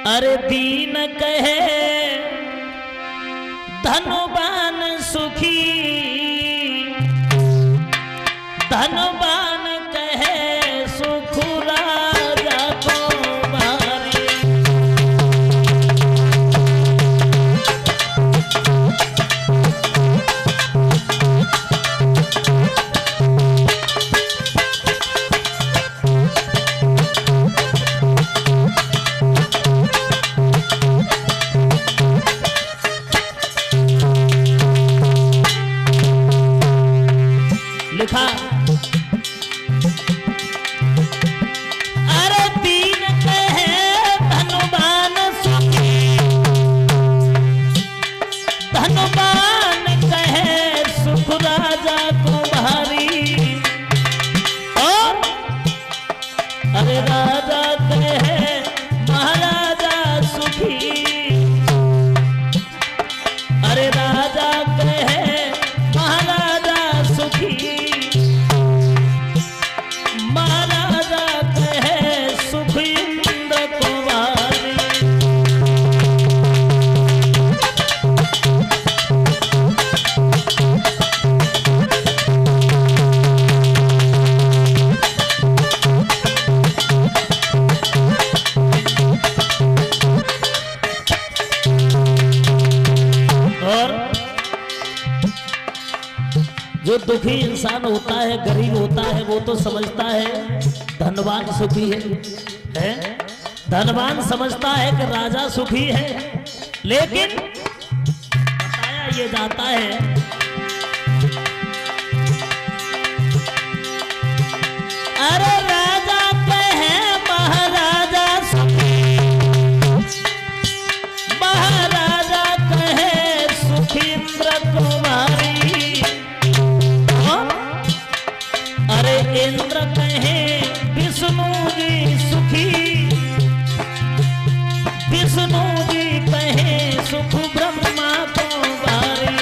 अरे दीन कहे धनवान सुखी, धनवान कहे सुख राजा को भारी। लिखा अरे दीन कहे धनवान सुखी, धनवान कहे सुख राजा तुम्हारी। और अरे राजा कहे महाराजा सुखी, अरे राजा कहे महाराजा सुखी, महाराजा कहे सुख इंद्र कुमारी। और जो दुखी इंसान होता है, गरीब होता है, वो तो समझता है धनवान सुखी है? धनवान समझता है कि राजा सुखी है, लेकिन बताया ये जाता है अरे राजा कहे महाराजा सुखी, महाराजा कहे सुख इंद्र कुमारी। अरे इंद्र कहे विष्णु जी सुखी, विष्णु जी कहे सुख ब्रह्मा कुमारी।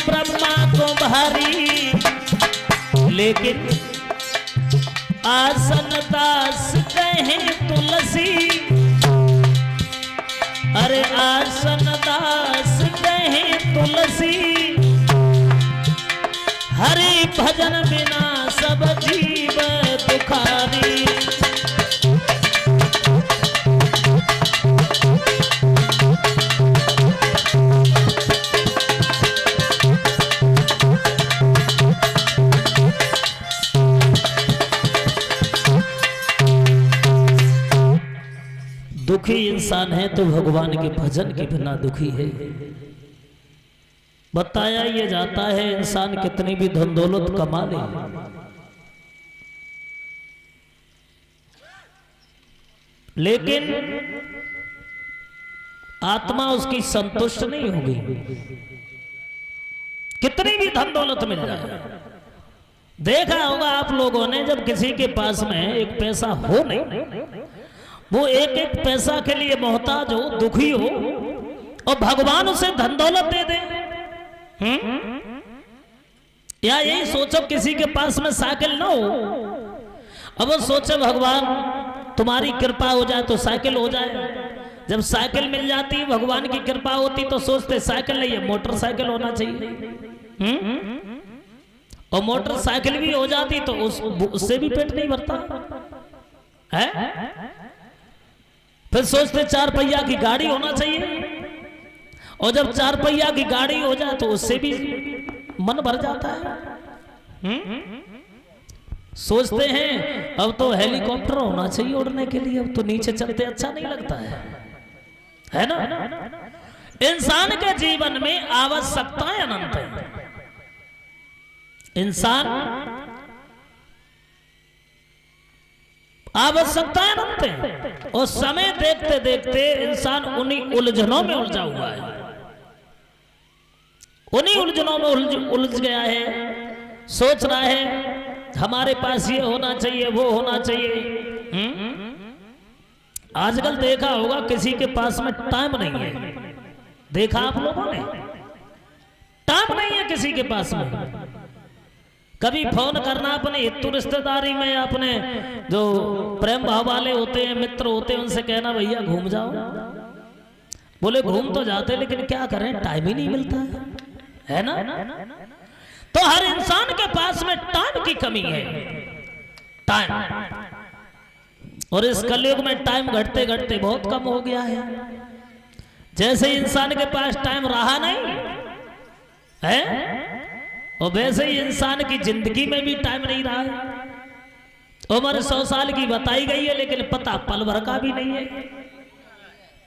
ब्रह्मा को भारी, लेकिन आसन दास कहे तुलसी, अरे आसन दास कहे तुलसी। हरि भजन बिना सब जीव दुखारी। दुखी इंसान है तो भगवान के भजन के बिना दुखी है। बताया ये जाता है इंसान कितनी भी धन दौलत कमा ले, लेकिन आत्मा उसकी संतुष्ट नहीं होगी। कितनी भी धन दौलत मिल जाए, देखा होगा आप लोगों ने, जब किसी के पास में एक पैसा हो नहीं, वो एक एक पैसा के लिए मोहताज हो, दुखी हो, और भगवान उसे धन दौलत दे दे। या यही सोचो किसी के पास में साइकिल ना हो, अब वो सोचे भगवान तुम्हारी कृपा हो जाए तो साइकिल हो जाए। जब साइकिल मिल जाती, भगवान की कृपा होती, तो सोचते साइकिल नहीं है, मोटरसाइकिल होना चाहिए। और मोटरसाइकिल भी हो जाती तो उससे भी पेट नहीं भरता है। फिर सोचते 4 पहिया की गाड़ी होना चाहिए, और जब 4 पहिया की गाड़ी हो जाए तो उससे भी मन भर जाता है। सोचते हैं अब तो हेलीकॉप्टर होना चाहिए उड़ने के लिए, अब तो नीचे चलते अच्छा नहीं लगता है ना। इंसान के जीवन में आवश्यकताएं अनंत है। इंसान आवश्यकताएं रखते हैं और समय देखते देखते इंसान उन्हीं उलझनों में उलझा हुआ है, उन्हीं उलझनों में उलझ गया है। सोच रहा है हमारे पास ये होना चाहिए, वो होना चाहिए। आजकल देखा होगा किसी के पास में टाइम नहीं है, देखा आप लोगों ने? टाइम नहीं है किसी के पास में। कभी फोन करना अपने हितु रिश्तेदारी में, अपने जो प्रेम भाव वाले होते हैं, मित्र होते हैं, उनसे कहना भैया घूम जाओ। बोले घूम तो जाते लेकिन क्या करें, टाइम ही नहीं मिलता है ना। तो हर इंसान के पास में टाइम की कमी है, टाइम। और इस कलयुग में टाइम घटते घटते बहुत कम हो गया है। जैसे इंसान के पास टाइम रहा नहीं है, और वैसे ही इंसान की जिंदगी में भी टाइम नहीं रहा है। उम्र 100 साल की बताई गई है लेकिन पता पल भर का भी नहीं है,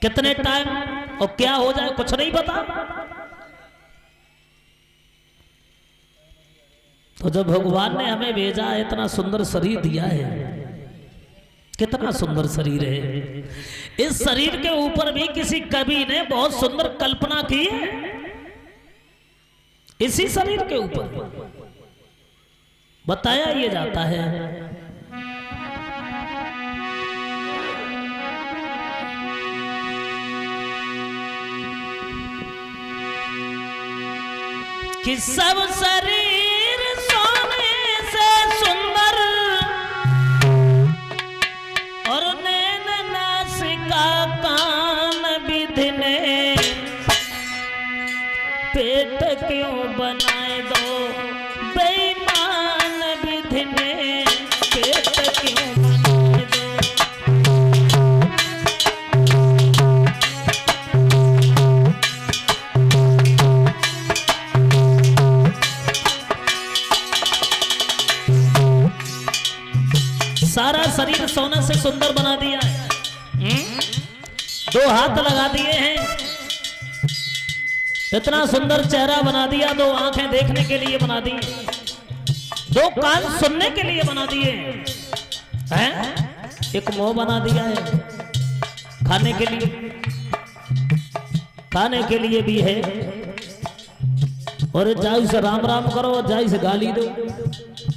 कितने टाइम और क्या हो जाए कुछ नहीं पता। तो जब भगवान ने हमें भेजा है, इतना सुंदर शरीर दिया है, कितना सुंदर शरीर है। इस शरीर के ऊपर भी किसी कवि ने बहुत सुंदर कल्पना की है, इसी शरीर के ऊपर बताया ये जाता है। कि सब शरीर सोने से सुंदर और नैन नासिका कान विधिने पेट क्यों बनाए दो बेईमान विधि ने, पेट क्यों बनाए दो। सारा शरीर सोने से सुंदर बना दिया है, 2 हाथ लगा दिए हैं, इतना सुंदर चेहरा बना दिया, 2 आंखें देखने के लिए बना दी, 2 कान सुनने के लिए बना दिए हैं, एक मुंह बना दिया है खाने के लिए, खाने के लिए भी है। और जाओ से राम राम करो, जाओ से गाली दो,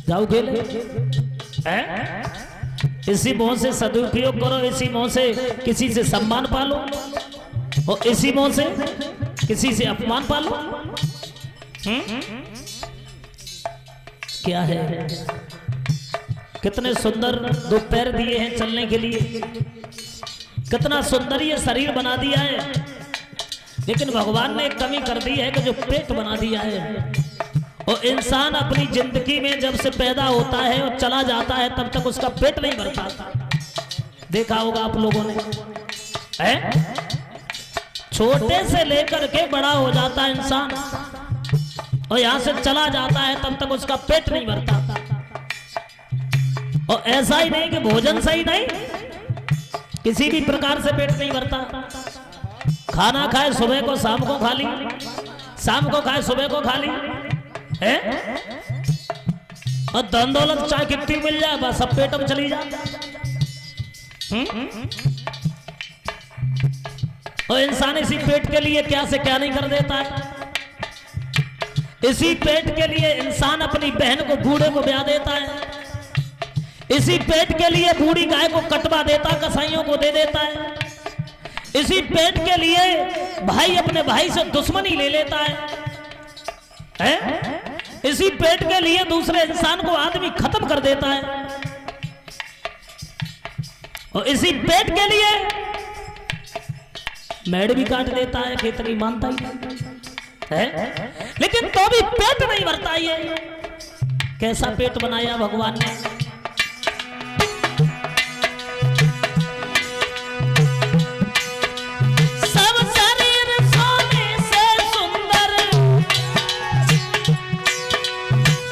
जाओ खेले, इसी मुंह से सदुपयोग करो, इसी मुंह से किसी से सम्मान पालो और इसी मुंह से किसी से अपमान पालो। क्या है, कितने सुंदर 2 पैर दिए हैं चलने के लिए, कितना सुंदर ये शरीर बना दिया है। लेकिन भगवान ने एक कमी कर दी है कि जो पेट बना दिया है, और इंसान अपनी जिंदगी में जब से पैदा होता है और चला जाता है तब तक उसका पेट नहीं भरता। देखा होगा आप लोगों ने, है? छोटे से लेकर के बड़ा हो जाता है इंसान और यहां से चला जाता है तब तक उसका पेट नहीं भरता। और ऐसा ही नहीं कि भोजन सही नहीं, किसी भी प्रकार से पेट नहीं भरता। खाना खाए सुबह को शाम को खा ली, शाम को खाए सुबह को खा ली, है? और धन दौलत चाहे कितनी मिल जाए बस सब पेट में चली जाए। और इंसान इसी पेट के लिए क्या से क्या नहीं कर देता है। इसी पेट के लिए इंसान अपनी बहन को बूढ़े को ब्याह देता है, इसी पेट के लिए बूढ़ी गाय को कटवा देता, कसाईयों को दे देता है, इसी पेट के लिए भाई अपने भाई से दुश्मनी ले लेता है? इसी पेट के लिए दूसरे इंसान को आदमी खत्म कर देता है, और इसी पेट के लिए मेड़ भी काट देता है, खेतरी मानता ही है। लेकिन तो भी पेट नहीं भरता। ये कैसा पेट बनाया भगवान ने। सब शरीर सोने से सुंदर,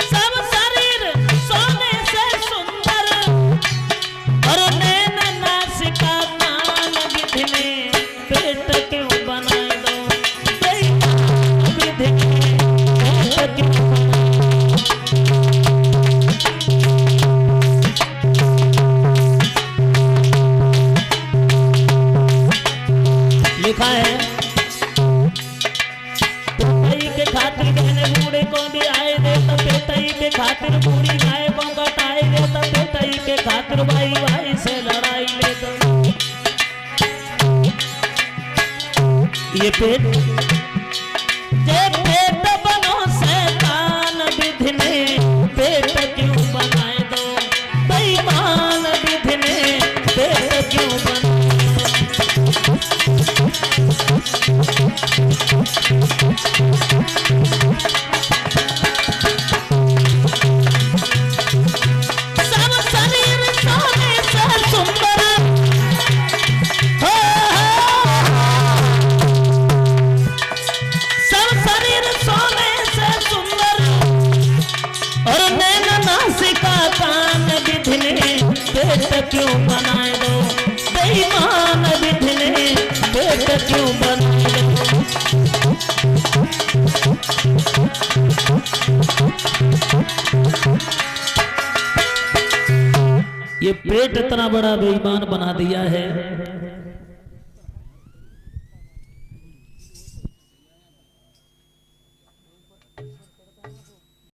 सब शरीर सोने से सुंदर, और नैन नासिका कान विधि में पेट क्यों बनाए दो विधि में, पेट क्यों लिखा है पेटई के खातिर कहने बूढ़े को भी आए दे तो पेटई के खातिर बूढ़ी गाय को कटाई दे तो पेटई के खातिर भाई भाई से लड़ाई ले दो। ये पेट जे पेट बनो शैतान विधि ने पेट क्यों बनाए दो बेईमान विधि ने पेट क्यों बनाए सब शरीर सोने से सुंदर हो, सब शरीर सोने से सुंदर और नैन नासिका कान विधि ने पेट क्यों बनाए दो बेईमान विधि ने पेट क्यों बनाए दो। ये पेट इतना बड़ा बेईमान बना दिया है